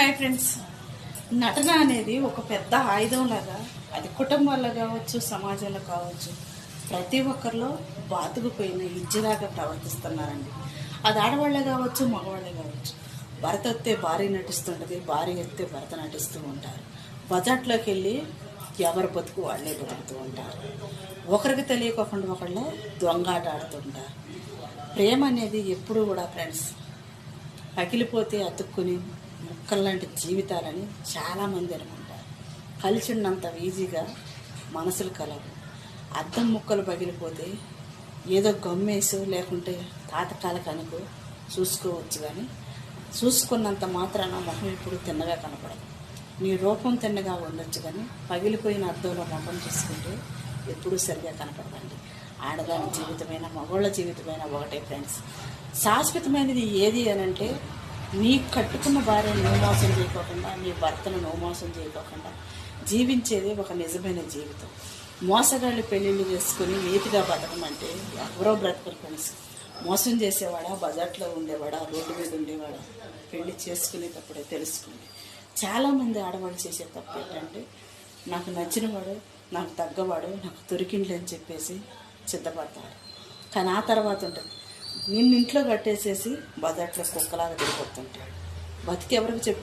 Hi friends. నటన అనేది ఒక పెద్ద ఆయుధం లాగా, అది కుటుంబాల్లో కావచ్చు, సమాజంలో కావచ్చు, ప్రతి ఒక్కరిలో బాతుకుపోయిన ఇజ్జలాగా ప్రవర్తిస్తున్నారండి. అది ఆడవాళ్ళే కావచ్చు, మగవాళ్ళే కావచ్చు. భర్త వస్తే భార్య నటిస్తుంటుంది, భార్య వస్తే భర్త నటిస్తూ ఉంటారు. బజాట్లోకి వెళ్ళి ఎవరు బతుకు వాళ్ళే బతుకుతూ ఉంటారు. ఒకరికి తెలియకోకుండా ఒకళ్ళు దొంగాట ఆడుతుంటారు. ప్రేమ అనేది ఎప్పుడు కూడా ఫ్రెండ్స్ పగిలిపోతే అతుక్కుని ముక్కల్లాంటి జీవితాలని చాలామంది అనుకుంటారు. కలిసి ఉన్నంత ఈజీగా మనసులు కలవు. అద్దం ముక్కలు పగిలిపోతే ఏదో గమ్మేసు లేకుంటే తాతకాలకు అనుకో చూసుకోవచ్చు, కానీ చూసుకున్నంత మాత్రాన మొహం ఇప్పుడు తిన్నగా కనపడదు. నీ రూపం తిన్నగా ఉండొచ్చు, కానీ పగిలిపోయిన అద్దంలో మొహం చూసుకుంటే ఎప్పుడూ సరిగా కనపడదండి. ఆడదాని జీవితమైన మగవాళ్ళ జీవితమైన ఒకటే ఫ్రెండ్స్. శాశ్వతమైనది ఏది అనంటే, నీ కట్టుకున్న భార్యను నువ్వు మోసం చేయకోకుండా, నీ భర్తను నువ్వు మోసం చేయకోకుండా జీవించేది ఒక నిజమైన జీవితం. మోసగాళ్ళు పెళ్ళిళ్ళు చేసుకుని నీతిగా బతకమంటే ఎవరో బ్రతకరు ఫ్రెండ్స్. మోసం చేసేవాడా, బజార్లో ఉండేవాడా, రోడ్డు మీద ఉండేవాడా, పెళ్లి చేసుకునేటప్పుడే తెలుసుకుంది. చాలామంది ఆడవాళ్ళు చేసే తప్పు ఏంటంటే, నాకు నచ్చినవాడు, నాకు తగ్గవాడు, నాకు దొరికిండ్లే అని చెప్పేసి సిద్ధపడతాడు. కానీ ఆ తర్వాత ఉంటుంది, నిన్ను ఇంట్లో కట్టేసేసి బజార్లో కుక్కలాగా తిరిగిపోతుంటాడు. బతికి ఎవరికి చెప్పి